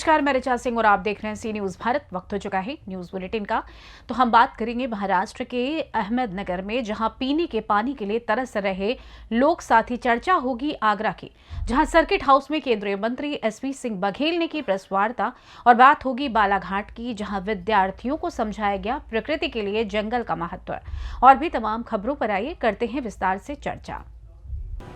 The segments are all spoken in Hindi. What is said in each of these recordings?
नमस्कार, मैं ऋचा सिंह और आप देख रहे हैं सी न्यूज भारत। वक्त हो चुका है न्यूज बुलेटिन का। तो हम बात करेंगे महाराष्ट्र के अहमदनगर में, जहां पीने के पानी के लिए तरस रहे लोग। साथ ही चर्चा होगी आगरा की, जहां सर्किट हाउस में केंद्रीय मंत्री एसपी सिंह बघेल ने की प्रेस वार्ता। और बात होगी बालाघाट की, जहां विद्यार्थियों को समझाया गया प्रकृति के लिए जंगल का महत्व। और भी तमाम खबरों पर आइए करते हैं विस्तार से चर्चा।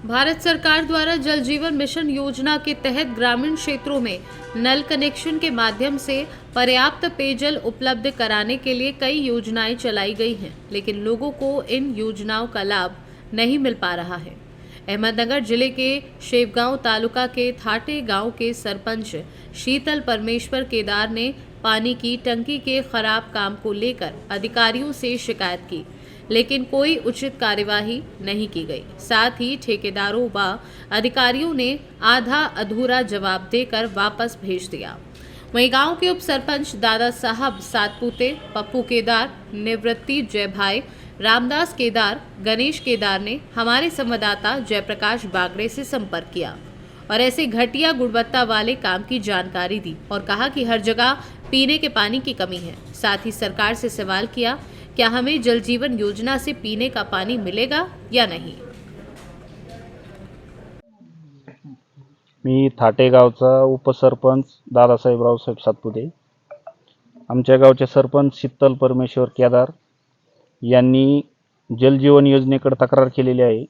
भारत सरकार द्वारा जल जीवन मिशन योजना के तहत ग्रामीण क्षेत्रों में नल कनेक्शन के माध्यम से पर्याप्त पेयजल उपलब्ध कराने के लिए कई योजनाएं चलाई गई हैं, लेकिन लोगों को इन योजनाओं का लाभ नहीं मिल पा रहा है। अहमदनगर जिले के शेवगांव तालुका के थाटे गांव के सरपंच शीतल परमेश्वर केदार ने पानी की टंकी के खराब काम को लेकर अधिकारियों से शिकायत की, लेकिन कोई उचित कार्यवाही नहीं की गई। साथ ही ठेकेदारों व अधिकारियों ने आधा अधूरा जवाब देकर वापस भेज दिया। वहीं गांव के उप सरपंच दादा साहब सातपुते, पप्पू केदार, निवृत्ति जयभाई, रामदास केदार, गणेश केदार ने हमारे संवाददाता जयप्रकाश बागड़े से संपर्क किया और ऐसे घटिया गुणवत्ता वाले काम की जानकारी दी और कहा कि हर जगह पीने के पानी की कमी है। साथ ही सरकार से सवाल किया, क्या हमें जल जीवन योजना से पीने का पानी मिलेगा या नहीं। मी थाटे गावचा उपसरपंच दादासाहेब रावसाहेब सातपुते। आमच्या गावचे सरपंच शीतल परमेश्वर केदार यांनी जलजीवन योजनेकडे तक्रार केलेली आहे।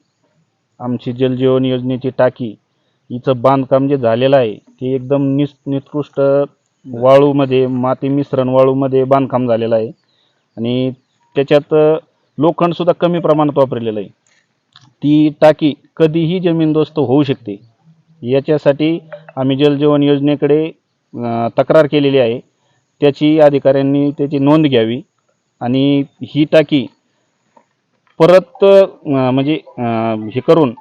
आमची जलजीवन योजनेची टाकी हिचं बांधकाम जे झालेलं आहे ते एकदम निकृष्ट वाळूमध्ये, माती मिश्रण वाळूमध्ये बांधकाम झालेलं आहे आणि त्याच्यात लोखंड सुद्धा कमी प्रमाणात वापरलेलं आहे। ती टाकी कधीही जमीनदोस्त होऊ शकते। याच्यासाठी आम्ही जलजीवन योजनेकडे तक्रार केलेली आहे। त्याची अधिकाऱ्यांनी त्याची नोंद घ्यावी आणि ही टाकी परत म्हणजे हे करून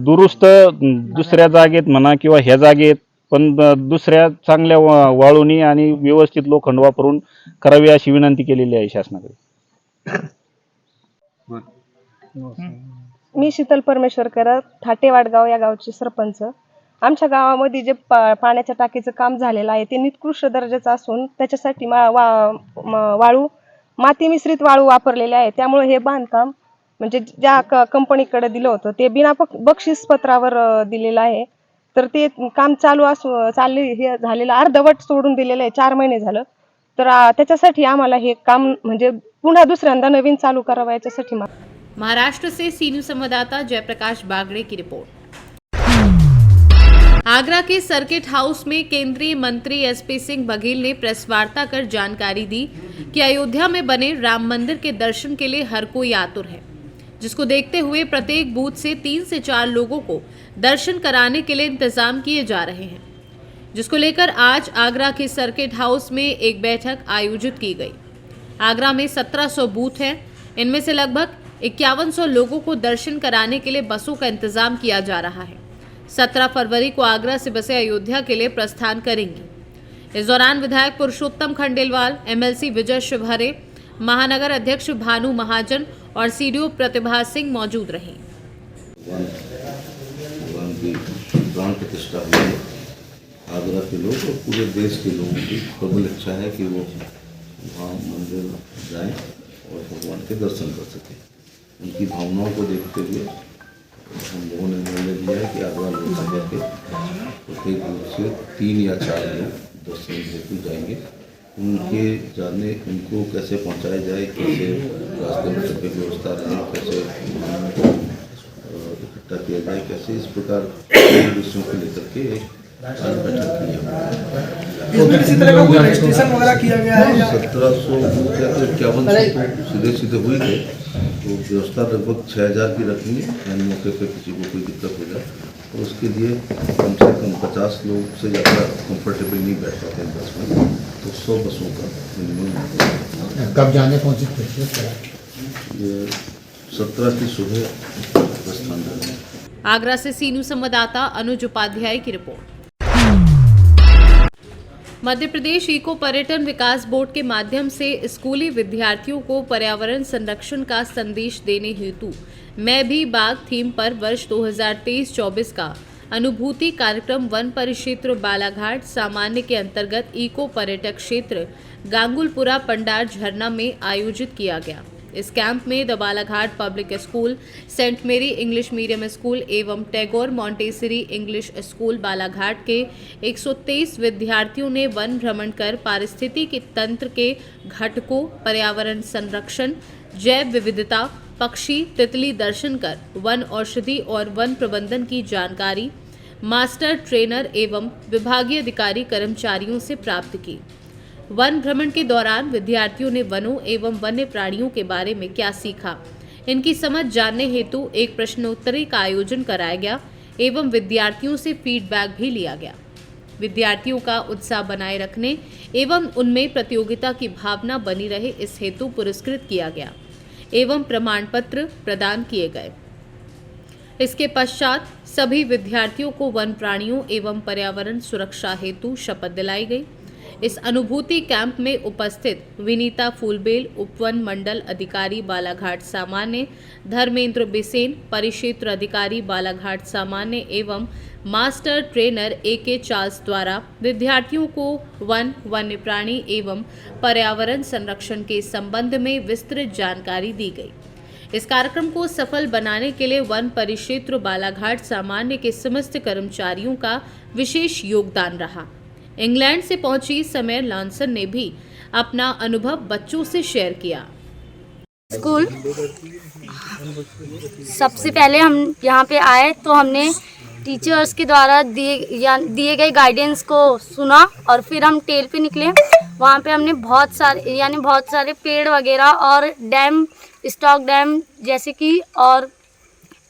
दुरुस्त दुसऱ्या जागेत म्हणा किंवा ह्या जागेत पण दुसऱ्या चांगल्या वाळूनी आणि व्यवस्थित लोखंड वापरून करावी अशी विनंती केलेली आहे शासनाकडे। मी शीतल परमेश्वर केदार, थाटे वाडगाव या गावचे सरपंच। आमच्या गावामध्ये जे पाण्याच्या टाकीचं काम झालेलं आहे ते निकृष्ट दर्जाचं असून त्याच्यासाठी वाळू, माती मिश्रित वाळू वापरलेले आहे। त्यामुळे हे बांधकाम म्हणजे ज्या कंपनीकडे दिलं होतं ते बिना बक्षीस पत्रावर दिलेलं आहे, तर ते काम चालले हे झालेलं अर्धवट सोडून दिलेलं आहे। 4 महिने झालं, तर त्याच्यासाठी आम्हाला हे काम म्हणजे पुन्हा दुसऱ्यांदा नवीन चालू करावं याच्यासाठी। महाराष्ट्र से सी न्यूज संवाददाता जयप्रकाश बागड़े की रिपोर्ट। आगरा के सर्किट हाउस में केंद्रीय मंत्री एसपी सिंह बघेल ने प्रेस वार्ता कर जानकारी दी कि अयोध्या में बने राम मंदिर के दर्शन के लिए हर कोई आतुर है, जिसको देखते हुए प्रत्येक बूथ से 3 से 4 लोगों को दर्शन कराने के लिए इंतजाम किए जा रहे हैं, जिसको लेकर आज आगरा के सर्किट हाउस में एक बैठक आयोजित की गई। आगरा में 1700 बूथ हैं, इनमें से लगभग 5100 लोगों को दर्शन कराने के लिए बसों का इंतजाम किया जा रहा है। 17 फरवरी को आगरा से बसें अयोध्या के लिए प्रस्थान करेंगी। इस दौरान विधायक पुरुषोत्तम खंडेलवाल, एमएलसी विजय शिवहरे, महानगर अध्यक्ष भानु महाजन और सीडीओ प्रतिभा सिंह मौजूद रहे। प्राण प्रतिष्ठा हुई है। आगरा के लोग और पूरे देश के लोगों की प्रबल इच्छा है कि वो वहाँ मंदिर जाएं और भगवान के दर्शन कर सकें। उनकी भावनाओं को देखते हुए हम लोगों ने निर्णय लिया है कि आगरा लोकसभा के प्रत्येक रूप से 3 या 4 लोग दर्शन हेतु जाएंगे। उनको कैसे पहुंचाया जाए, कैसे रास्ते में ट्रैफिक व्यवस्था रहे, कैसे इकट्ठा किया जाए, कैसे इस प्रकार विषयों को लेकर के आज बैठक की है। किसी तरह का कोई रजिस्ट्रेशन वगैरह किया गया है? 1700 या 5100 सीधे हुए थे, तो व्यवस्था लगभग 6000 की रखेंगे। यानी मौके पर किसी को कोई दिक्कत हो जाए तो उसके लिए कम से कम 50 लोग से ज़्यादा कंफर्टेबल नहीं बैठ पाते हैं बस में, तो 100 बसों का मिनिमम। कब जाने पहुँची? ये 17 की सुबह प्रस्थान करेंगे। आगरा से सी न्यूज संवाददाता अनुज उपाध्याय की रिपोर्ट। मध्य प्रदेश इको पर्यटन विकास बोर्ड के माध्यम से स्कूली विद्यार्थियों को पर्यावरण संरक्षण का संदेश देने हेतु मैं भी बाघ थीम पर वर्ष 2023-24 का अनुभूति कार्यक्रम वन परिक्षेत्र बालाघाट सामान्य के अंतर्गत इको पर्यटक क्षेत्र गांगुलपुरा पंडार झरना में आयोजित किया गया। इस कैंप में the Balaghat public school, saint Mary English medium school एवं Tagore Montessori English school Balaghat के 123 विद्यार्थियों ने वन भ्रमण कर पारिस्थितिकी तंत्र के घटकों, पर्यावरण संरक्षण, जैव विविधता, पक्षी, तितली दर्शन कर वन औषधि और वन प्रबंधन की जानकारी मास्टर ट्रेनर एवं विभागीय अधिकारी कर्मचारियों से प्राप्त की। वन भ्रमण के दौरान विद्यार्थियों ने वनों एवं वन्य प्राणियों के बारे में क्या सीखा, इनकी समझ जानने हेतु एक प्रश्नोत्तरी का आयोजन कराया गया एवं विद्यार्थियों से फीडबैक भी लिया गया। विद्यार्थियों का उत्साह बनाए रखने एवं उनमें प्रतियोगिता की भावना बनी रहे, इस हेतु पुरस्कृत किया गया एवं प्रमाण पत्र प्रदान किए गए। इसके पश्चात सभी विद्यार्थियों को वन प्राणियों एवं पर्यावरण सुरक्षा हेतु शपथ दिलाई गई। इस अनुभूति कैंप में उपस्थित विनीता फूलबेल, उपवन मंडल अधिकारी बालाघाट सामान्य, धर्मेंद्र बिसेन, परिक्षेत्र अधिकारी बालाघाट सामान्य एवं मास्टर ट्रेनर AK चार्ल्स द्वारा विद्यार्थियों को वन, वन्य प्राणी एवं पर्यावरण संरक्षण के संबंध में विस्तृत जानकारी दी गई। इस कार्यक्रम को सफल बनाने के लिए वन परिक्षेत्र बालाघाट सामान्य के समस्त कर्मचारियों का विशेष योगदान रहा। इंग्लैंड से पहुंची समैर लॉन्सन ने भी अपना अनुभव बच्चों से शेयर किया। स्कूल सबसे पहले हम यहाँ पे आए तो हमने टीचर्स के द्वारा दिए गए गाइडेंस को सुना और फिर हम टेल पे निकले। वहाँ पे हमने बहुत सारे पेड़ वगैरह और डैम, स्टॉक डैम जैसे कि और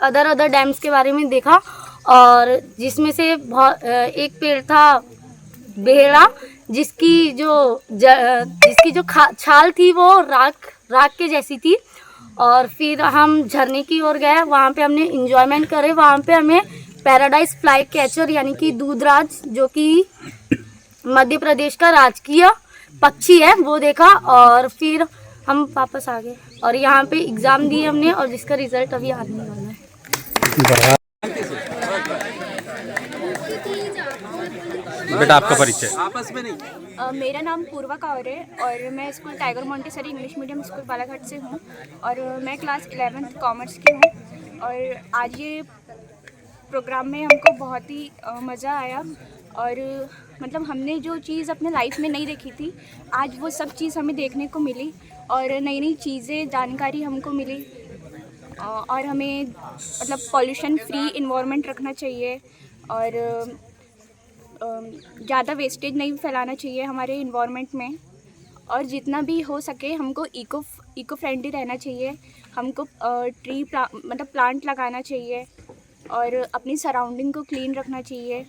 अदर डैम्स के बारे में देखा, और जिसमें से एक पेड़ था बेहड़ा, जिसकी जो छाल थी वो राख के जैसी थी। और फिर हम झरने की ओर गए, वहाँ पे हमने इंजॉयमेंट करे। वहाँ पे हमें पैराडाइज फ्लाई कैचर यानी कि दूधराज, जो कि मध्य प्रदेश का राजकीय पक्षी है, वो देखा। और फिर हम वापस आ गए और यहाँ पे एग्ज़ाम दिए हमने, और जिसका रिजल्ट अभी आने वाला है। बेटा आपका परिचय? मेरा नाम पूर्वा कावर है और मैं school tiger Montessori English medium school Balaghat से हूँ और मैं क्लास 11th कॉमर्स की हूँ। और आज ये प्रोग्राम में हमको बहुत ही मज़ा आया और मतलब हमने जो चीज़ अपने लाइफ में नहीं देखी थी, आज वो सब चीज़ हमें देखने को मिली और नई नई चीज़ें, जानकारी हमको मिली। और हमें मतलब पॉल्यूशन फ्री इन्वायरमेंट रखना चाहिए और ज़्यादा वेस्टेज नहीं फैलाना चाहिए हमारे इन्वायरमेंट में, और जितना भी हो सके हमको इको फ्रेंडली रहना चाहिए। हमको मतलब प्लांट लगाना चाहिए और अपनी सराउंडिंग को क्लीन रखना चाहिए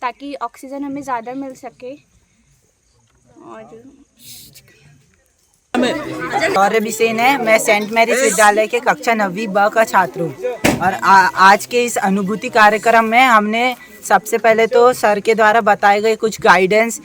ताकि ऑक्सीजन हमें ज़्यादा मिल सके। और गौरव बिसेन है, मैं सेंट मैरीज विद्यालय के कक्षा 9वीं ब का छात्र हूँ। और आज के इस अनुभूति कार्यक्रम में हमने सबसे पहले तो सर के द्वारा बताए गए कुछ गाइडेंस,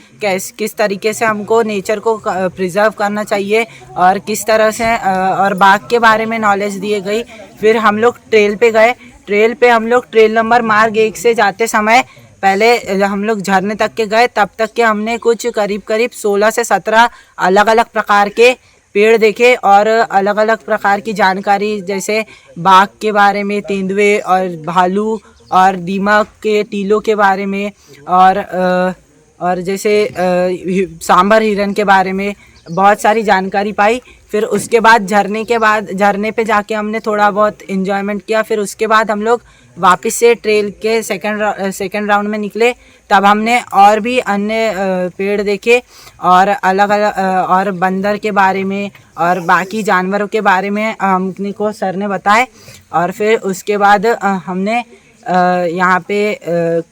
किस तरीके से हमको नेचर को प्रिजर्व करना चाहिए और किस तरह से, और बाग के बारे में नॉलेज दिए गई। फिर हम लोग ट्रेल पे गए। ट्रेल पे हम लोग ट्रेल नंबर मार्ग 1 से जाते समय पहले हम लोग झरने तक के गए। तब तक के हमने कुछ करीब 16 से 17 अलग अलग प्रकार के पेड़ देखे और अलग अलग प्रकार की जानकारी, जैसे बाघ के बारे में, तेंदुए और भालू और दीमक के टीलों के बारे में, और जैसे सांभर हिरन के बारे में बहुत सारी जानकारी पाई। फिर उसके बाद झरने पे जाके हमने थोड़ा बहुत एंजॉयमेंट किया। फिर उसके बाद हम लोग वापस से ट्रेल के सेकंड राउंड में निकले। तब हमने और भी अन्य पेड़ देखे और अलग अलग और बंदर के बारे में और बाकी जानवरों के बारे में हमने को सर ने बताए। और फिर उसके बाद हमने यहाँ पे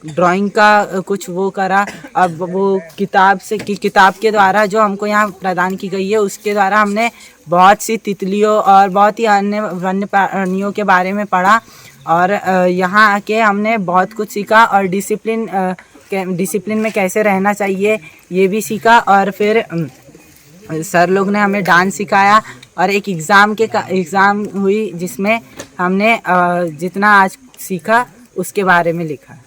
ड्राइंग का कुछ वो करा। अब वो किताब के द्वारा जो हमको यहाँ प्रदान की गई है, उसके द्वारा हमने बहुत सी तितलियों और बहुत ही अन्य वन्य प्राणियों के बारे में पढ़ा। और यहाँ आके हमने बहुत कुछ सीखा और डिसिप्लिन में कैसे रहना चाहिए ये भी सीखा। और फिर सर लोग ने हमें डांस सिखाया और एक एग्ज़ाम हुई जिसमें हमने जितना आज सीखा उसके बारे में लिखा है।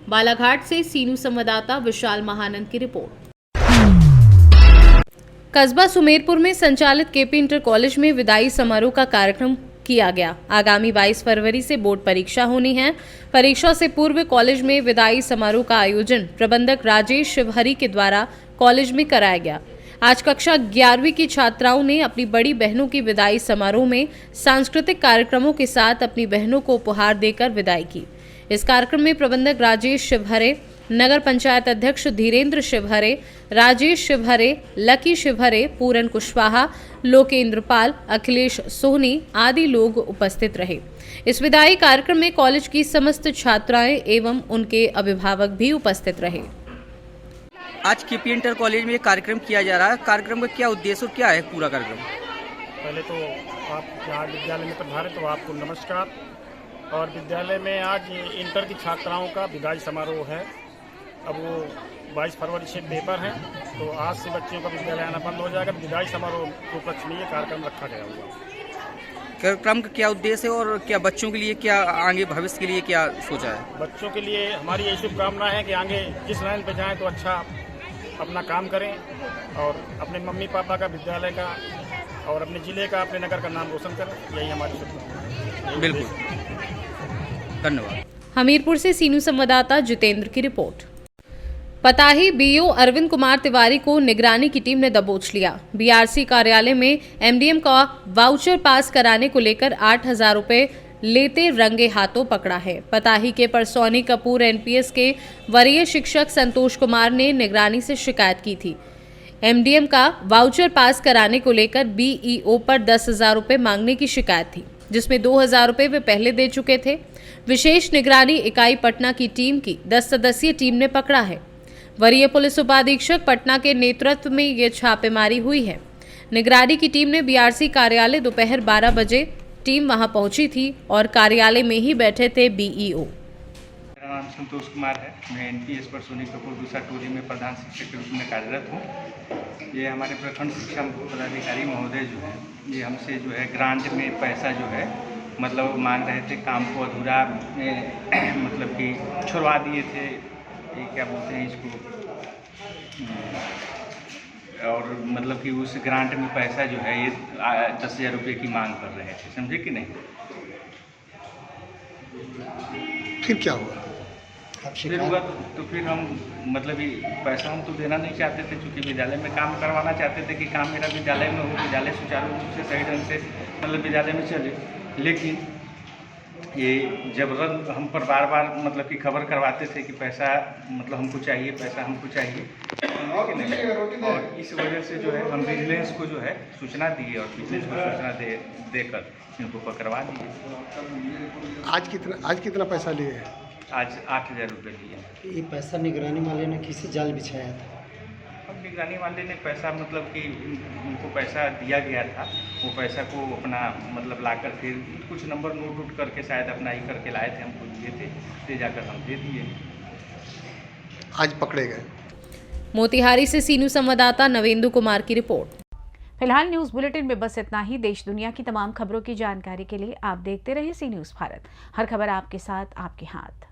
बालाघाट से सीनू संवाददाता विशाल महानंद की रिपोर्ट। कस्बा सुमेरपुर में संचालित केपी इंटर कॉलेज में विदाई समारोह का कार्यक्रम किया गया। आगामी 22 फरवरी से बोर्ड परीक्षा होनी है। परीक्षा से पूर्व कॉलेज में विदाई समारोह का आयोजन प्रबंधक राजेश शिवहरी के द्वारा कॉलेज में कराया गया। आज कक्षा 11वीं की छात्राओं ने अपनी बड़ी बहनों की विदाई समारोह में सांस्कृतिक कार्यक्रमों के साथ अपनी बहनों को उपहार देकर विदाई की। इस कार्यक्रम में प्रबंधक राजेश शिवहरे, नगर पंचायत अध्यक्ष धीरेन्द्र शिवहरे, राजेश शिवहरे, लकी शिवहरे, पूरन कुशवाहा, लोकेंद्र पाल, अखिलेश सोहनी आदि लोग उपस्थित रहे। इस विदाई कार्यक्रम में कॉलेज की समस्त छात्राएं एवं उनके अभिभावक भी उपस्थित रहे। आज केपी इंटर कॉलेज में एक कार्यक्रम किया जा रहा है। कार्यक्रम का क्या उद्देश्य और क्या है पूरा कार्यक्रम? पहले तो आप यहाँ विद्यालय में पधारे तो आपको नमस्कार। और विद्यालय में आज इंटर की छात्राओं का विदाई समारोह है। अब वो 22 फरवरी से पेपर हैं, तो आज से बच्चों का विद्यालय आना बंद हो जाएगा। विदाई समारोह के उपलक्ष्य में ये कार्यक्रम रखा गया होगा। कार्यक्रम का क्या उद्देश्य है और क्या बच्चों के लिए क्या आगे भविष्य के लिए क्या सोचा है? बच्चों के लिए हमारी यही शुभकामना है कि आगे जिस लाइन पे जाएं तो अच्छा अपना काम करें और अपने मम्मी पापा का, विद्यालय का और अपने ज़िले का, अपने नगर का नाम रोशन करें। यही हमारी शुभकामना है। बिल्कुल, धन्यवाद। हमीरपुर से सीनू संवाददाता जितेंद्र की रिपोर्ट। पताही बीओ अरविंद कुमार तिवारी को निगरानी की टीम ने दबोच लिया। बीआरसी कार्यालय में एमडीएम का वाउचर पास कराने को लेकर 8,000 रुपए लेते रंगे हाथों पकड़ा है। पताही के परसौनी कपूर एनपीएस के वरीय शिक्षक संतोष कुमार ने निगरानी से शिकायत की थी। एमडीएम का वाउचर पास कराने को लेकर बीईओ पर 10,000 रुपए मांगने की शिकायत थी, जिसमें 2,000 रुपए वे पहले दे चुके थे। विशेष निगरानी इकाई पटना की टीम की 10 सदस्यीय टीम ने पकड़ा है। वरीय पुलिस उपाधीक्षक पटना के नेतृत्व में ये छापेमारी हुई है। निगरानी की टीम ने बीआरसी कार्यालय दोपहर 12 बजे टीम वहां पहुंची थी और कार्यालय में ही बैठे थे बीईओ। मेरा नाम संतोष कुमार है। मैं एनपीएस पर सोनी कपूर दूसरा टोली में प्रधान शिक्षक के रूप में कार्यरत हूँ। ये हमारे प्रखंड शिक्षा पदाधिकारी महोदय जो है, ये हमसे जो है ग्रांट में पैसा जो है मतलब मांग रहे थे। काम को अधूरा मतलब कि छुड़वा दिए थे, ये क्या बोलते हैं इसको, और मतलब कि उस ग्रांट में पैसा जो है ये 10,000 रुपये की मांग कर रहे थे, समझे कि नहीं। फिर क्या हुआ? फिर हुआ तो फिर हम मतलब ये पैसा हम तो देना नहीं चाहते थे, क्योंकि विद्यालय में काम करवाना चाहते थे कि काम मेरा विद्यालय में हो, विद्यालय सुचारू रूप से सही ढंग से मतलब विद्यालय में चले। लेकिन ये जबरन हम पर बार बार मतलब कि खबर करवाते थे कि पैसा मतलब हमको चाहिए, पैसा हमको चाहिए, और इस वजह से जो है हम विजिलेंस को जो है सूचना दिए और विजिलेंस को सूचना देकर इनको पकड़वा दिए। आज कितना पैसा लिए? आज 8,000 रुपये लिए। ये पैसा निगरानी वाले ने किसी जाल बिछाया था? अब निगरानी वाले ने पैसा मतलब कि उनको पैसा दिया गया था, वो पैसा को अपना मतलब लाकर फिर कुछ नंबर नोट उठ करके शायद अपना ही करके लाए थे, हमको दिए थे, ले जाकर हम दे दिए। आज पकड़े गए। मोतिहारी से सीनू संवाददाता नवेंदु कुमार की रिपोर्ट। फिलहाल न्यूज बुलेटिन में बस इतना ही। देश दुनिया की तमाम खबरों की जानकारी के लिए आप देखते रहिए सी न्यूज़ भारत। हर खबर आपके साथ, आपके हाथ।